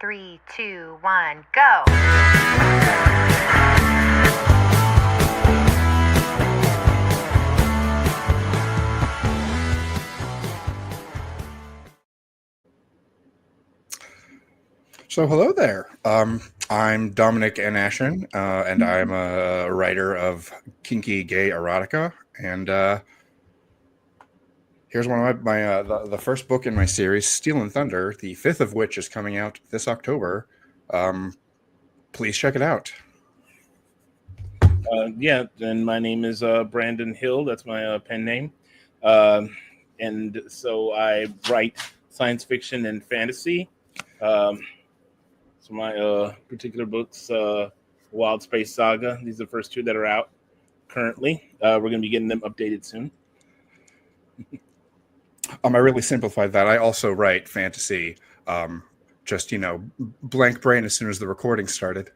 3, 2, 1, go! So hello there. I'm Dominic Ashen, and I'm a writer of kinky gay erotica. And here's one of the first book in my series, Steel and Thunder, the fifth of which is coming out this October. Please check it out. And my name is Brandon Hill. That's my pen name. And so I write science fiction and fantasy. So my particular books, Wild Space Saga, these are the first two that are out currently. We're going to be getting them updated soon. I really simplified that. I also write fantasy. Just, blank brain as soon as the recording started.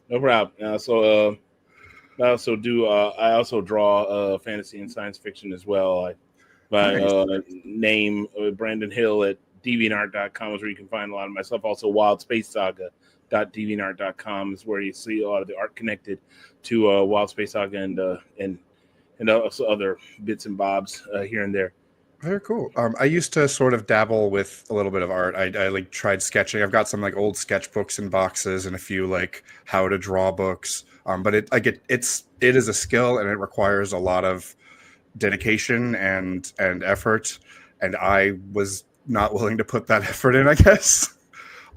No problem. So I also draw fantasy and science fiction as well. My name, Brandon Hill at DeviantArt.com is where you can find a lot of my stuff. Also, wildspacesaga.deviantart.com is where you see a lot of the art connected to Wild Space Saga and also other bits and bobs here and there. Very cool. I used to sort of dabble with a little bit of art. I tried sketching. I've got some old sketchbooks and boxes and a few how to draw books. But it is a skill and it requires a lot of dedication and effort. And I was not willing to put that effort in, I guess.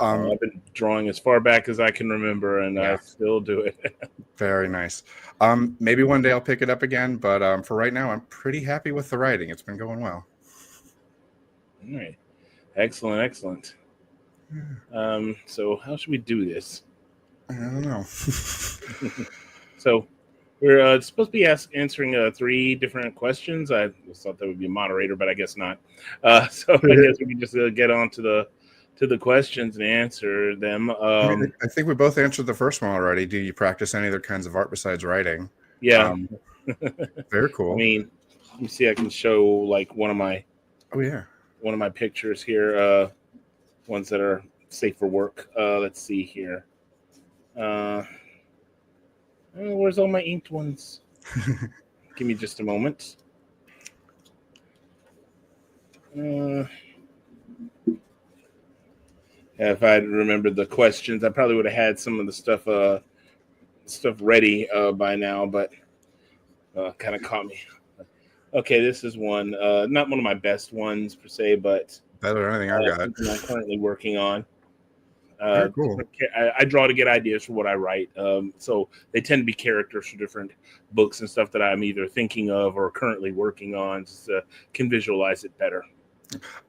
I've been drawing as far back as I can remember, and I still do it. Very nice. Maybe one day I'll pick it up again, but for right now, I'm pretty happy with the writing. It's been going well. All right. Excellent. So how should we do this? I don't know. So we're supposed to be answering 3 different questions. I thought that would be a moderator, but I guess not. So I guess we can just get on to the questions and answer them. I think we both answered the first one already. Do you practice any other kinds of art besides writing? Yeah. Very cool. I mean, let me see. I can show one of my pictures here. Ones that are safe for work. Let's see here. Where's all my inked ones? Give me just a moment. If I'd remembered the questions, I probably would have had some of the stuff ready by now, but kind of caught me. Okay, this is one. Not one of my best ones per se, but better than anything I've got. Something I'm currently working on. Cool. I draw to get ideas for what I write. So they tend to be characters for different books and stuff that I'm either thinking of or currently working on, just can visualize it better.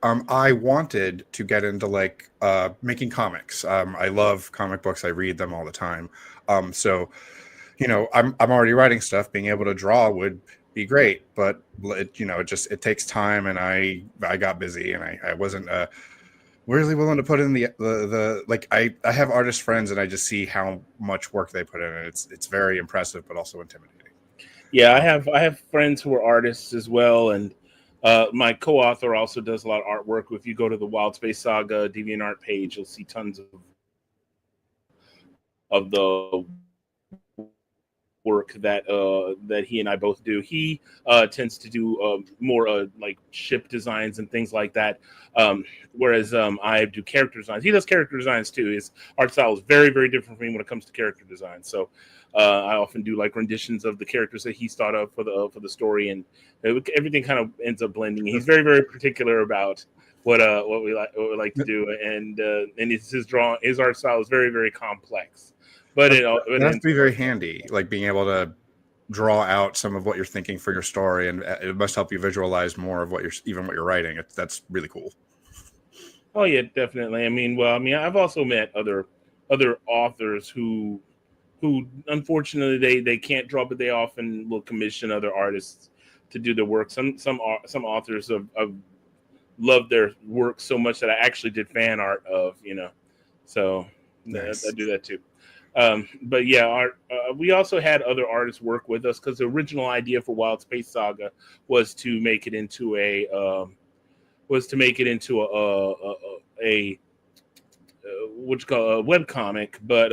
I wanted to get into making comics. I love comic books. I read them all the time. So, I'm already writing stuff. Being able to draw would be great, but it takes time, and I got busy, and I wasn't really willing to put in I have artist friends, and I just see how much work they put in, and it's very impressive, but also intimidating. Yeah, I have friends who are artists as well, and my co-author also does a lot of artwork. If you go to the Wild Space Saga DeviantArt page, you'll see tons of the work that he and I both do. He tends to do more ship designs and things like that, whereas I do character designs. He does character designs too. His art style is very, very different from me when it comes to character design. So I often do renditions of the characters that he's thought of for the story, and everything kind of ends up blending. He's very, very particular about what we like to do, and his art style is very, very complex. But it has to be very handy, being able to draw out some of what you're thinking for your story, and it must help you visualize more of what you're writing. That's really cool. Oh yeah, definitely. I've also met other authors who unfortunately they can't draw, but they often will commission other artists to do their work. Some authors have loved their work so much that I actually did fan art of, so nice. I do that too. But yeah, we also had other artists work with us because the original idea for Wild Space Saga was to make it into a which called a web comic, but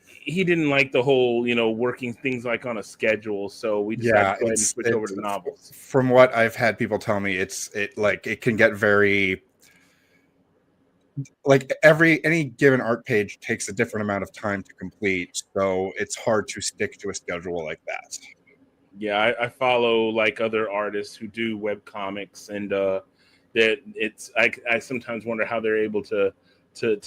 he didn't like the whole, working things like on a schedule. So we decided Yeah, to go ahead and switch over to novels. from what I've had people tell me, it can get very, like, any given art page takes a different amount of time to complete, so it's hard to stick to a schedule like that. Yeah, I follow like other artists who do web comics, and I sometimes wonder how they're able to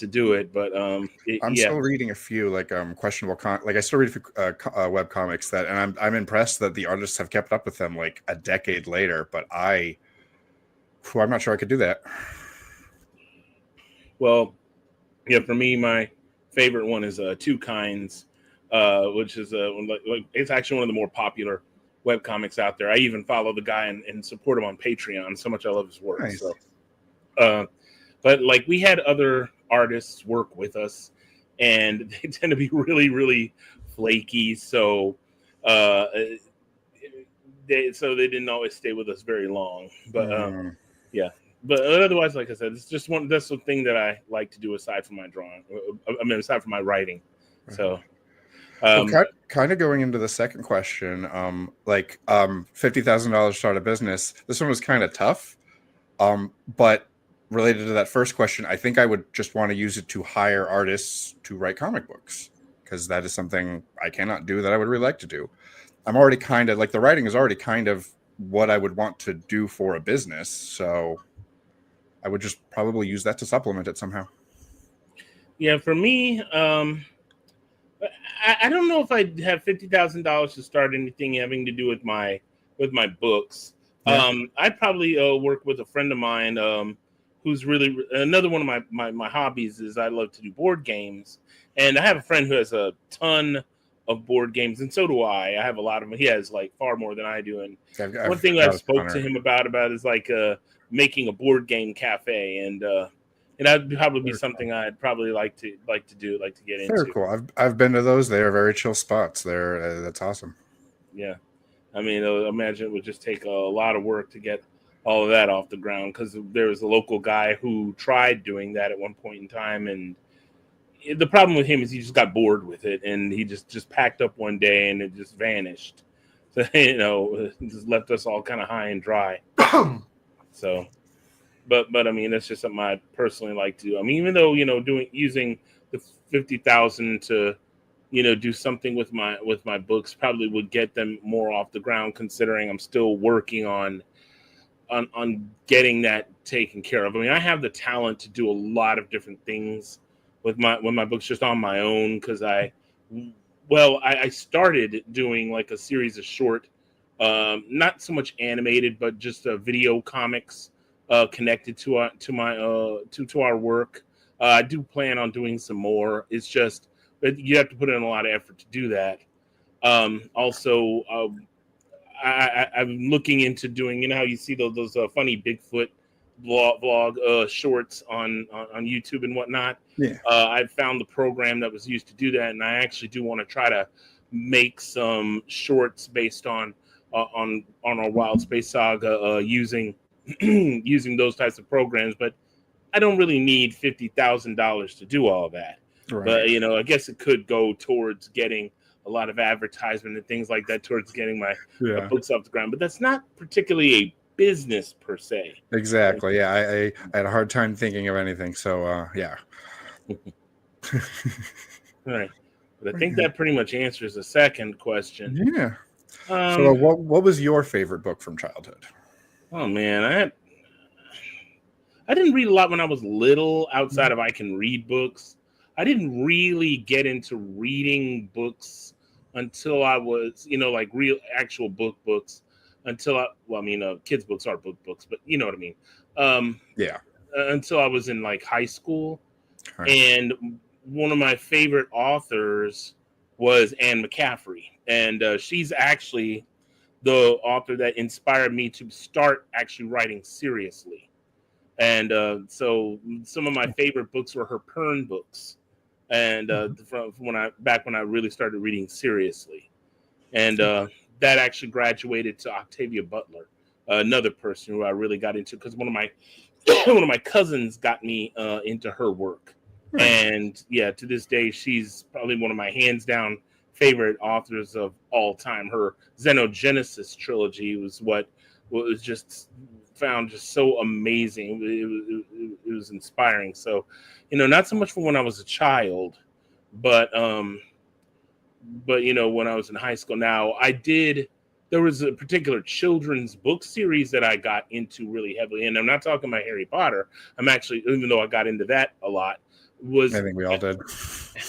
do it. But I'm yeah, still reading a few like questionable like I still read a few web comics that, and I'm impressed that the artists have kept up with them like a decade later. But I'm not sure I could do that. well, yeah, for me, my favorite one is Two Kinds, which is it's actually one of the more popular web comics out there. I even follow the guy and support him on Patreon. So much I love his work. Nice. So, but like we had other artists work with us, and they tend to be really, really flaky. So, they didn't always stay with us very long. But yeah. But otherwise, like I said, it's just that's the thing that I like to do aside from my drawing. I mean, aside from my writing. So, kind of going into the second question, $50,000 to start a business. This one was kind of tough, but related to that first question, I think I would just want to use it to hire artists to write comic books, because that is something I cannot do that I would really like to do. I'm already kind of like, the writing is already kind of what I would want to do for a business, so I would just probably use that to supplement it somehow. Yeah, for me, I don't know if I'd have $50,000 to start anything having to do with my books. Yeah. I'd probably work with a friend of mine who's really another one of my hobbies is I love to do board games, and I have a friend who has a ton of board games, and so do I. I have a lot of them. He has like far more than I do, and one thing I spoke to him about is like making a board game cafe, and that'd probably be something I'd probably like to do, like to get into. Very cool. I've been to those. They are very chill spots. That's awesome. Yeah, I mean, imagine it would just take a lot of work to get all of that off the ground, because there was a local guy who tried doing that at one point in time, and the problem with him is he just got bored with it, and he just packed up one day and it just vanished. So it just left us all kind of high and dry. So. But I mean, that's just something I personally like to do. I mean, even though using the $50,000 to do something with my books probably would get them more off the ground, considering I'm still working on getting that taken care of. I mean, I have the talent to do a lot of different things with my books just on my own, because I started doing like a series of short, not so much animated, but just video comics. Connected to our work. I do plan on doing some more. It's just that you have to put in a lot of effort to do that. Also, I'm looking into doing, how you see those funny Bigfoot vlog shorts on YouTube and whatnot. Yeah. I found the program that was used to do that, and I actually do want to try to make some shorts based on our Wild Space Saga using those types of programs. But I don't really need $50,000 to do all that. Right. But I guess it could go towards getting a lot of advertisement and things like that, towards getting my books off the ground. But that's not particularly a business per se. Exactly. Yeah, I had a hard time thinking of anything. So yeah. All right. But I think that pretty much answers the second question. Yeah. So what was your favorite book from childhood? Oh man, I didn't read a lot when I was little, outside of I can read books. I didn't really get into reading books until I was, like real actual books until kids' books are books, but you know what I mean? Yeah. Until I was in like high school. Right. And one of my favorite authors was Anne McCaffrey. And she's actually the author that inspired me to start actually writing seriously. And so some of my favorite books were her Pern books. And from when I really started reading seriously. And that actually graduated to Octavia Butler, another person who I really got into, because one of my cousins got me into her work. And yeah, to this day, she's probably one of my hands down favorite authors of all time. Her Xenogenesis trilogy was what was just found just so amazing. It was inspiring. So, not so much from when I was a child, but when I was in high school. Now, there was a particular children's book series that I got into really heavily, and I'm not talking about Harry Potter. I'm actually, even though I got into that a lot, I think we all did.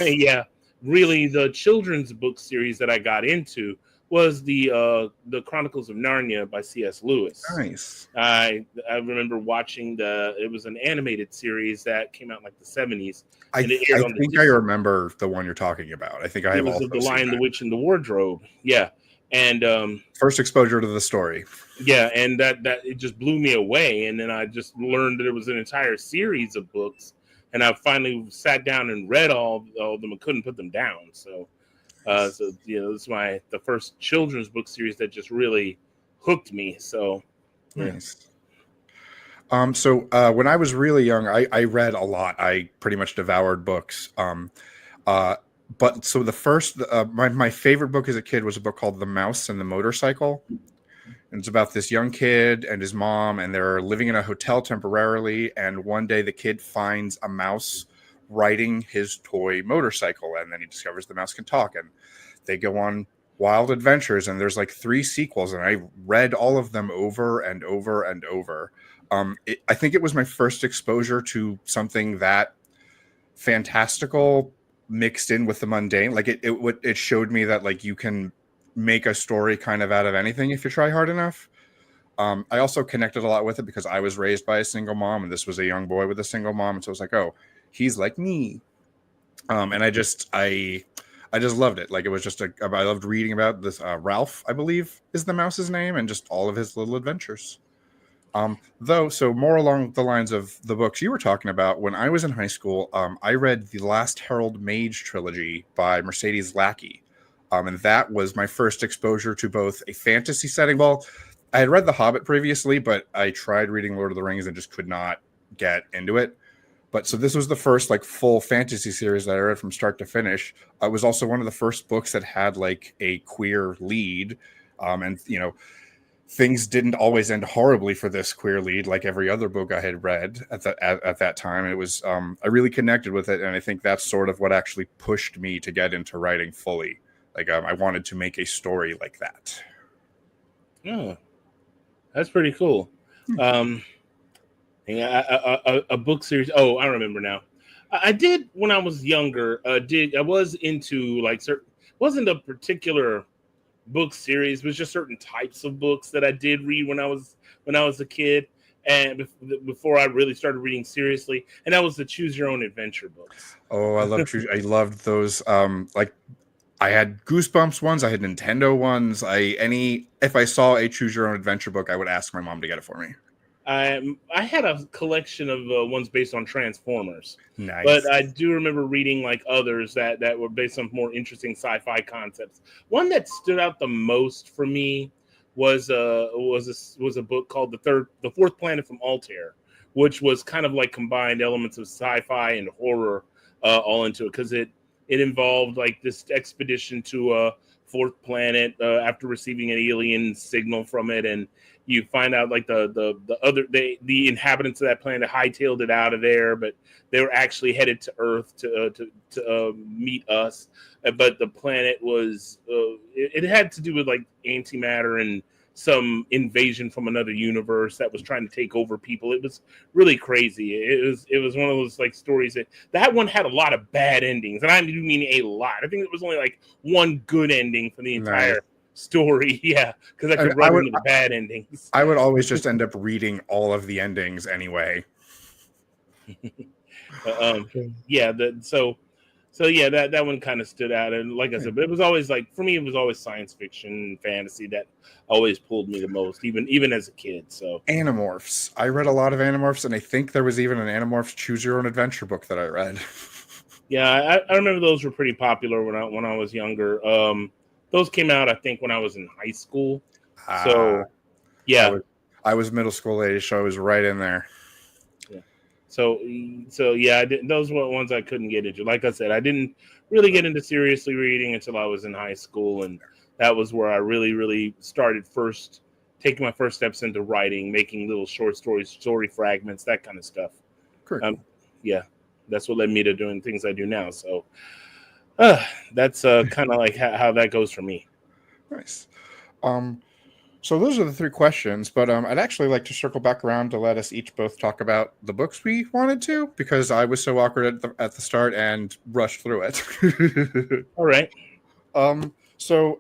yeah, really, the children's book series that I got into was the Chronicles of Narnia by C.S. Lewis. Nice. I remember watching it was an animated series that came out in like the 70s. I think I remember the one you're talking about. I think I have also seen The Lion, the Witch, and the Wardrobe. Yeah. And first exposure to the story. Yeah, and that it just blew me away. And then I just learned that it was an entire series of books. And I finally sat down and read all of them and couldn't put them down. So this is the first children's book series that just really hooked me. So nice. So when I was really young, I read a lot. I pretty much devoured books. But so the first, my favorite book as a kid was a book called The Mouse and the Motorcycle. And it's about this young kid and his mom, and they're living in a hotel temporarily. And one day the kid finds a mouse riding his toy motorcycle, and then he discovers the mouse can talk, and they go on wild adventures. And there's like 3 sequels, and I read all of them over and over and over. I think it was my first exposure to something that fantastical mixed in with the mundane. Like it showed me that like you can make a story kind of out of anything if you try hard enough. I also connected a lot with it because I was raised by a single mom, and this was a young boy with a single mom, and so I was like, oh, he's like me. And I just loved it. Like it was just I loved reading about this. Ralph, I believe, is the mouse's name, and just all of his little adventures. So more along the lines of the books you were talking about, when I was in high school, I read the Last Herald Mage trilogy by Mercedes Lackey. And that was my first exposure to both a fantasy setting. Well, I had read The Hobbit previously, but I tried reading Lord of the Rings and just could not get into it. But so this was the first like full fantasy series that I read from start to finish. It was also one of the first books that had like a queer lead. And things didn't always end horribly for this queer lead, like every other book I had read at that time. It was I really connected with it, and I think that's sort of what actually pushed me to get into writing fully. Like I wanted to make a story like that. Oh, that's pretty cool. A book series. Oh, I remember now. I did when I was younger. I was into like certain. Wasn't a particular book series, but just certain types of books that I did read when I was a kid, and before I really started reading seriously. And that was the Choose Your Own Adventure books. Oh, I loved those. Like I had Goosebumps ones. I had Nintendo ones. If I saw a Choose Your Own Adventure book, I would ask my mom to get it for me. I had a collection of ones based on Transformers. Nice. But I do remember reading like others that were based on more interesting sci-fi concepts. One that stood out the most for me was a book called The Fourth Planet from Altair, which was kind of like combined elements of sci-fi and horror all into it, because it involved like this expedition to a fourth planet after receiving an alien signal from it, and you find out like the inhabitants of that planet hightailed it out of there, but they were actually headed to Earth to meet us. But the planet was it had to do with like antimatter and some invasion from another universe that was trying to take over people. It was really crazy. It was one of those like stories that one had a lot of bad endings, and I do mean a lot. I think it was only like one good ending for the entire story. Yeah, because I could run into the bad endings. I would always just end up reading all of the endings anyway. Yeah, so yeah, that one kind of stood out, and like I said, but it was always like, for me, it was always science fiction and fantasy that always pulled me the most, even as a kid. So Animorphs, I read a lot of Animorphs, and I think there was even an Animorphs Choose Your Own Adventure book that I read. Yeah, I remember those were pretty popular when I was younger. Those came out, I think, when I was in high school. So yeah, I was middle school age, so I was right in there. Yeah. So yeah, those were ones I couldn't get into. Like I said, I didn't really get into seriously reading until I was in high school, and that was where I really started taking my first steps into writing, making little short stories, story fragments, that kind of stuff. Cool. Yeah, that's what led me to doing things I do now. So that's kind of like how that goes for me. Nice. So those are the three questions, but I'd actually like to circle back around to let us each both talk about the books we wanted to, because I was so awkward at the start and rushed through it. All right. So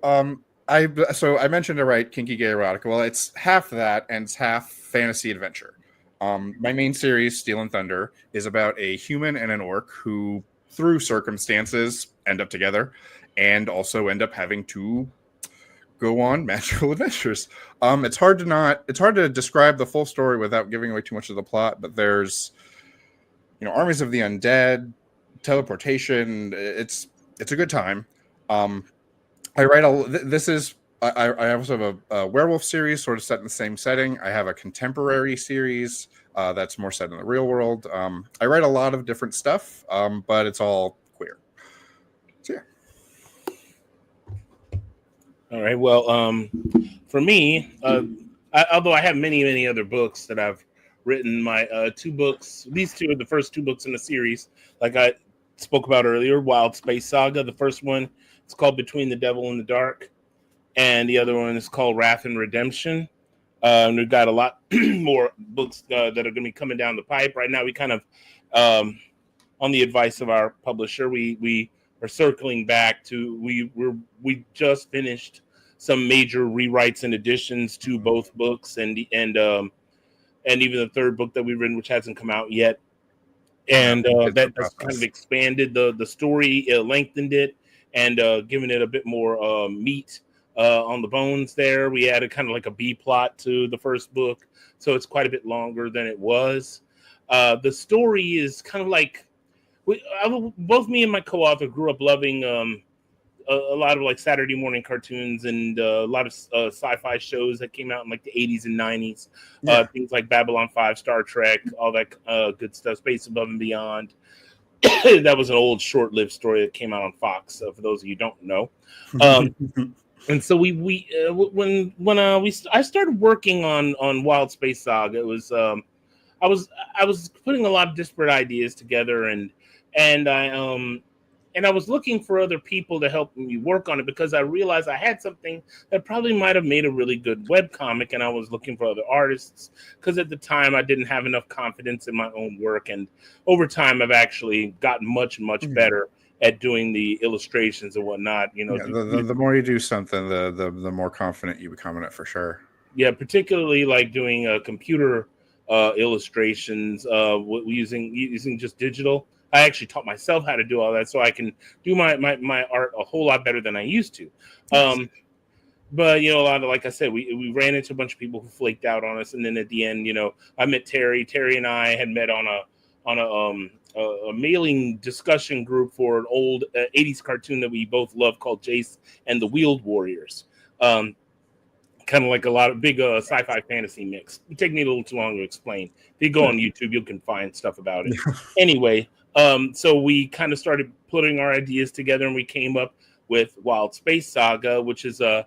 I mentioned to write kinky gay erotica. Well, it's half that and it's half fantasy adventure. My main series, Steel and Thunder, is about a human and an orc who, through circumstances, end up together and also end up having to go on magical adventures. It's hard to describe the full story without giving away too much of the plot, but there's armies of the undead, teleportation. It's a good time. I also have a werewolf series sort of set in the same setting. I have a contemporary series that's more set in the real world. I write a lot of different stuff, but it's all queer. So yeah. All right. Well, for me, although I have many other books that I've written, my two books, these two are the first two books in the series, like I spoke about earlier, Wild Space Saga. The first one is called Between the Devil and the Dark, and the other one is called Wrath and Redemption. And we've got a lot more books that are going to be coming down the pipe. Right now, we kind of, on the advice of our publisher, we are circling back to we just finished some major rewrites and additions to both books, and even the third book that we've written, which hasn't come out yet. And that's kind of expanded the story, lengthened it, and given it a bit more meat on the bones there. We added kind of like a B plot to the first book, so it's quite a bit longer than it was. The story is kind of like, both me and my co-author grew up loving a lot of like Saturday morning cartoons and a lot of sci-fi shows that came out in like the 80s and 90s. Yeah. Things like Babylon 5, Star Trek, all that good stuff, Space Above and Beyond. That was an old short-lived story that came out on Fox, for those of you who don't know. And so I started working on Wild Space Saga, it was I was putting a lot of disparate ideas together, and I was looking for other people to help me work on it, because I realized I had something that probably might have made a really good webcomic, and I was looking for other artists, because at the time I didn't have enough confidence in my own work. And over time, I've actually gotten much better at doing the illustrations and whatnot. The more you do something, the more confident you become in it, for sure. Yeah, particularly like doing computer illustrations using just digital. I actually taught myself how to do all that, so I can do my art a whole lot better than I used to. But a lot of, like I said, we ran into a bunch of people who flaked out on us, and then at the end, I met Terry. Terry and I had met on a mailing discussion group for an old 80s cartoon that we both love called Jace and the Wheeled Warriors. Kind of like a lot of big sci-fi fantasy mix. It take me a little too long to explain. If you go on YouTube, you can find stuff about it. Anyway, so we kind of started putting our ideas together, and we came up with Wild Space Saga, which is a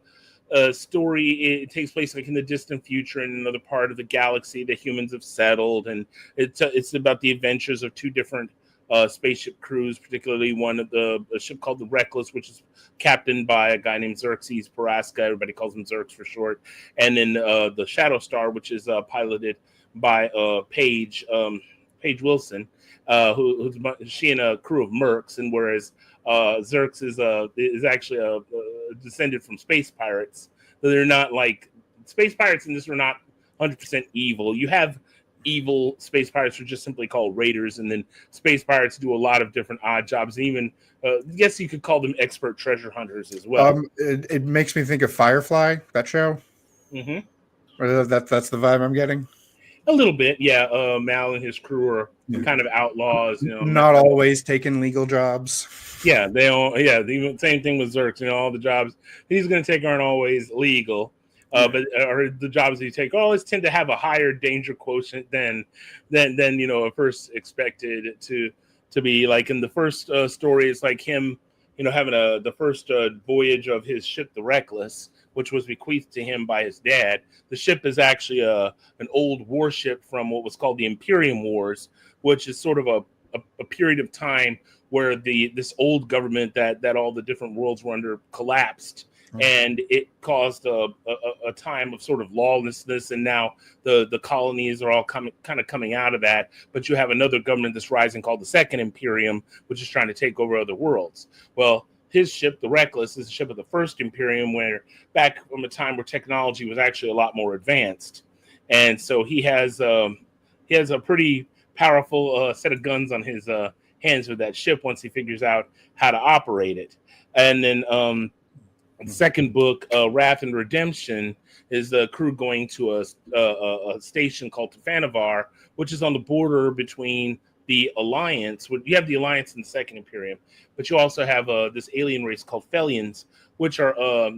story. It takes place like in the distant future in another part of the galaxy that humans have settled, and it's about the adventures of two different spaceship crews, particularly one of a ship called the Reckless, which is captained by a guy named Xerxes Paraska. Everybody calls him Xerx for short. And then the Shadow Star, which is piloted by Paige Wilson, she and a crew of mercs. And whereas Xerx is actually a descended from space pirates, so they're not like space pirates, and this are not 100% evil. You have evil space pirates who are just simply called raiders, and then space pirates do a lot of different odd jobs, and even I guess you could call them expert treasure hunters as well. It makes me think of Firefly, that show. Mm-hmm. Or that's the vibe I'm getting. A little bit, yeah. Mal and his crew are kind of outlaws, not always taking legal jobs. Yeah, the same thing with Xerx. All the jobs he's going to take aren't always legal. But or the jobs that you take always tend to have a higher danger quotient than at first expected to be. Like in the first story, it's like him, having the first voyage of his ship, the Reckless, which was bequeathed to him by his dad. The ship is actually an old warship from what was called the Imperium Wars, which is sort of a period of time where this old government that all the different worlds were under collapsed, and it caused a time of sort of lawlessness, and now the colonies are all coming out of that. But you have another government that's rising called the Second Imperium, which is trying to take over other worlds. Well, his ship, the Reckless, is a ship of the First Imperium, where back from a time where technology was actually a lot more advanced, and so he has a pretty powerful set of guns on his hands with that ship once he figures out how to operate it. And then the second book, Wrath and Redemption, is the crew going to a station called Tefanavar, which is on the border between the Alliance. You have the Alliance and the Second Imperium, but you also have this alien race called Felians, which are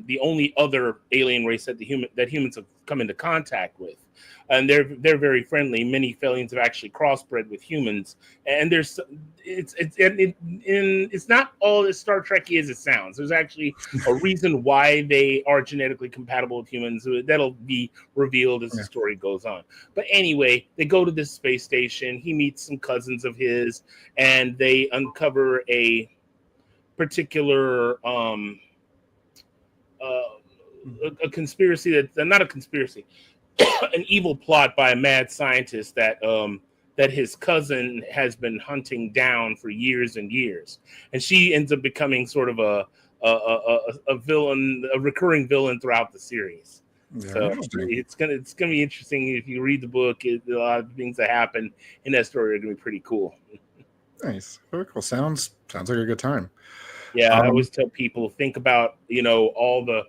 the only other alien race that humans have come into contact with. And they're very friendly. Many Felians have actually crossbred with humans, and it's not all as Star Trekky as it sounds. There's actually a reason why they are genetically compatible with humans. That'll be revealed as the story goes on. But anyway, they go to this space station. He meets some cousins of his, and they uncover a particular a conspiracy that not a conspiracy. An evil plot by a mad scientist that his cousin has been hunting down for years and years, and she ends up becoming sort of a villain, a recurring villain throughout the series. Yeah, so it's gonna be interesting if you read the book. A lot of things that happen in that story are gonna be pretty cool. Nice, very cool. Sounds like a good time. Yeah, I always tell people, think about all the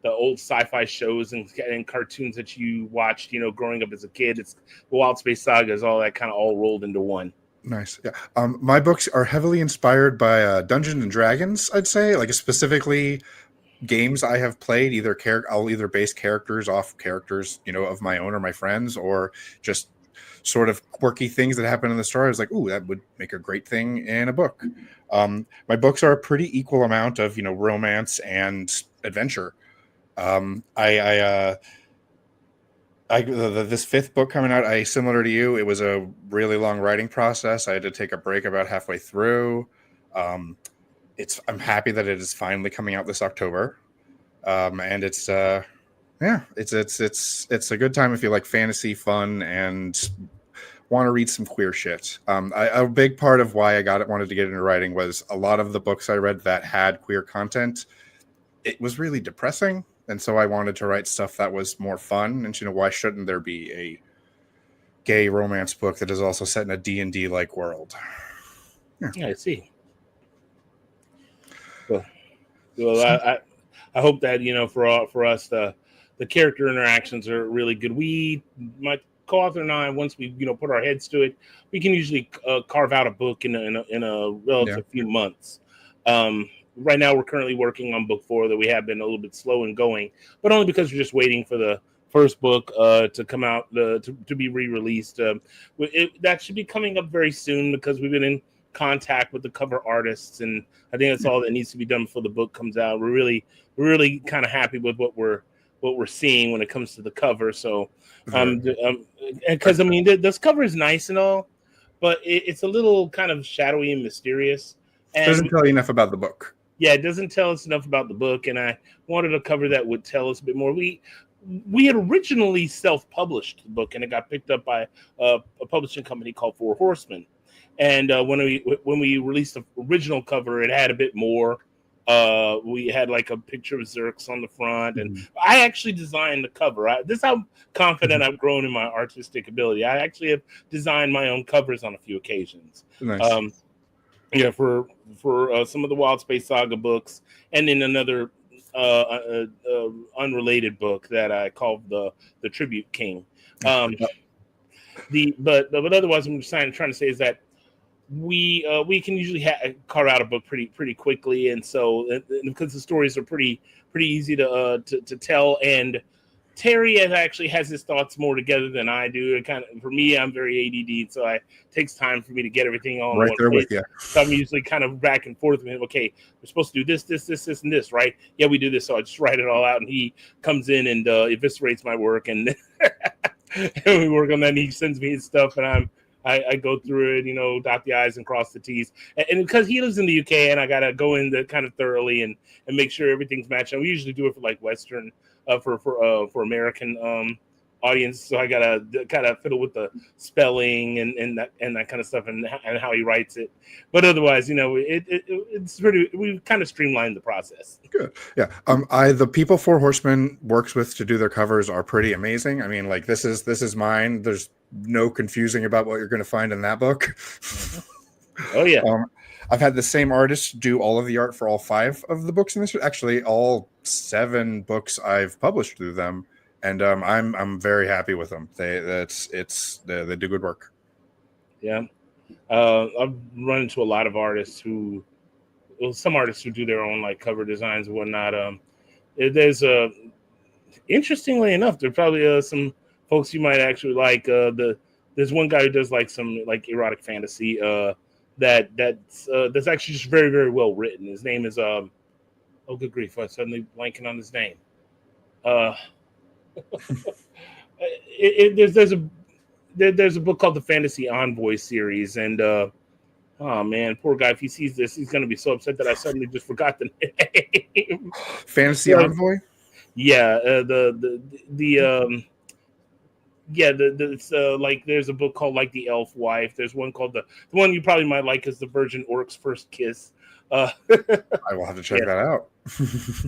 old sci-fi shows and cartoons that you watched, growing up as a kid. It's the Wild Space Saga is all that kind of all rolled into one. Nice. Yeah. My books are heavily inspired by Dungeons and Dragons, I'd say, like specifically games I have played. I'll either base characters off characters, of my own or my friends, or just sort of quirky things that happen in the story. I was like, ooh, that would make a great thing in a book. My books are a pretty equal amount of, romance and adventure. This fifth book coming out, similar to you, it was a really long writing process. I had to take a break about halfway through. I'm happy that it is finally coming out this October. And it's a good time if you like fantasy, fun, and want to read some queer shit. A big part of why I wanted to get into writing was a lot of the books I read that had queer content. It was really depressing. And so I wanted to write stuff that was more fun. And, why shouldn't there be a gay romance book that is also set in a D&D-like world? Yeah, I see. Well, I hope that, for us, the character interactions are really good. My co-author and I, once we, put our heads to it, we can usually carve out a book in a relative few months. Right now, we're currently working on book 4 that we have been a little bit slow in going, but only because we're just waiting for the first book to come out, to be re-released. That should be coming up very soon because we've been in contact with the cover artists, and I think that's all that needs to be done before the book comes out. We're really kind of happy with what we're seeing when it comes to the cover. So, because this cover is nice and all, but it's a little kind of shadowy and mysterious. And doesn't tell you enough about the book. Yeah, it doesn't tell us enough about the book, and I wanted a cover that would tell us a bit more. We had originally self-published the book, and it got picked up by a publishing company called Four Horsemen. And when we released the original cover, it had a bit more. We had like a picture of Xerx on the front, and I actually designed the cover. This is how confident I've grown in my artistic ability. I actually have designed my own covers on a few occasions. Nice. For some of the Wild Space Saga books, and then another unrelated book that I called the Tribute King. But otherwise, I'm trying to say is that we can usually carve out a book pretty quickly, and so because the stories are pretty easy to tell, and Terry actually has his thoughts more together than I do. It kind of, for me, I'm very ADD, so it takes time for me to get everything all in Right one there place. with you. So I'm usually kind of back and forth with him. Okay, we're supposed to do this, and this, right? Yeah, we do this. So I just write it all out, and he comes in and eviscerates my work, and, and we work on that. And he sends me his stuff, and I go through it, dot the I's and cross the T's. And because he lives in the UK, and I gotta go in the kind of thoroughly and make sure everything's matching. We usually do it for like Western. For American audience, so I gotta kind of fiddle with the spelling and that kind of stuff and how he writes it. But otherwise, it's pretty. We've kind of streamlined the process. Good, yeah. The people For Horsemen works with to do their covers are pretty amazing. I mean, like this is mine. There's no confusing about what you're going to find in that book. Oh yeah. I've had the same artist do all of the art for all 5 of the books in this. Actually, all 7 books I've published through them, and I'm very happy with them. They do good work. Yeah, I've run into a lot of artists some artists who do their own like cover designs and whatnot. There's interestingly enough, there's probably some folks you might actually like. There's one guy who does like some like erotic fantasy. That's actually just very, very well written. His name is oh good grief, I'm suddenly blanking on his name. There's a book called the Fantasy Envoy series, and oh man, poor guy, if he sees this, he's gonna be so upset that I suddenly just forgot the name. Fantasy Envoy? Yeah, it's like there's a book called like The Elf Wife. There's one called the one you probably might like is The Virgin Orc's First Kiss. I will have to check that out.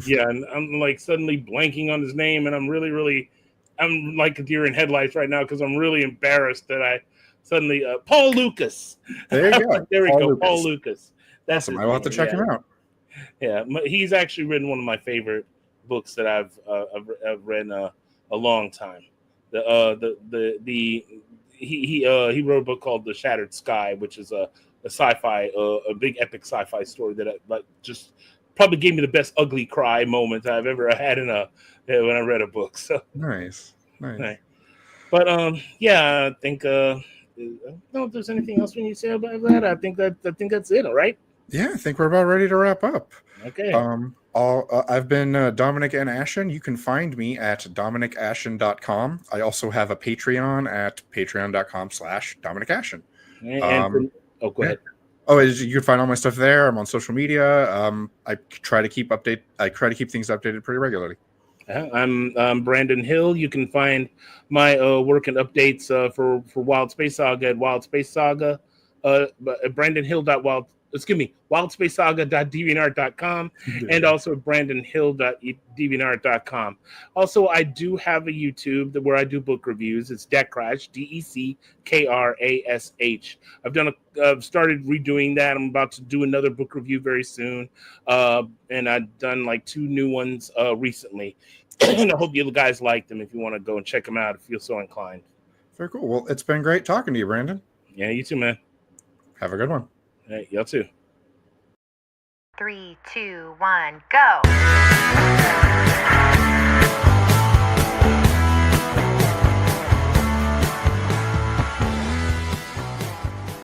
Yeah, and I'm like suddenly blanking on his name, and I'm like a deer in headlights right now because I'm really embarrassed that I suddenly Paul Lucas. There you go. There we go, Paul Lucas. That's awesome. I will have to check him out. Yeah, he's actually written one of my favorite books that I've read in a long time. He wrote a book called The Shattered Sky, which is a sci-fi, a big epic sci-fi story that just probably gave me the best ugly cry moment I've ever had when I read a book. So nice. But yeah, I think I don't know if there's anything else we need to say about that. I think that's it. All right. Yeah, I think we're about ready to wrap up. Okay. I've been Dominic N. Ashen. You can find me at dominicashen.com. I also have a Patreon at patreon.com/Dominic Ashen. Go ahead. Oh, you can find all my stuff there. I'm on social media. I try to keep things updated pretty regularly. I'm Brandon Hill. You can find my work and updates for Wild Space Saga at Wild Space Saga. wildspacesaga.deviantart.com and also brandonhill.deviantart.com. Also, I do have a YouTube where I do book reviews. It's Deckrash, DECKRASH. I've started redoing that. I'm about to do another book review very soon, and I've done like 2 new ones recently. And I hope you guys like them if you want to go and check them out if you're so inclined. Very cool. Well, it's been great talking to you, Brandon. Yeah, you too, man. Have a good one. Hey, y'all too. 3, 2, 1, go.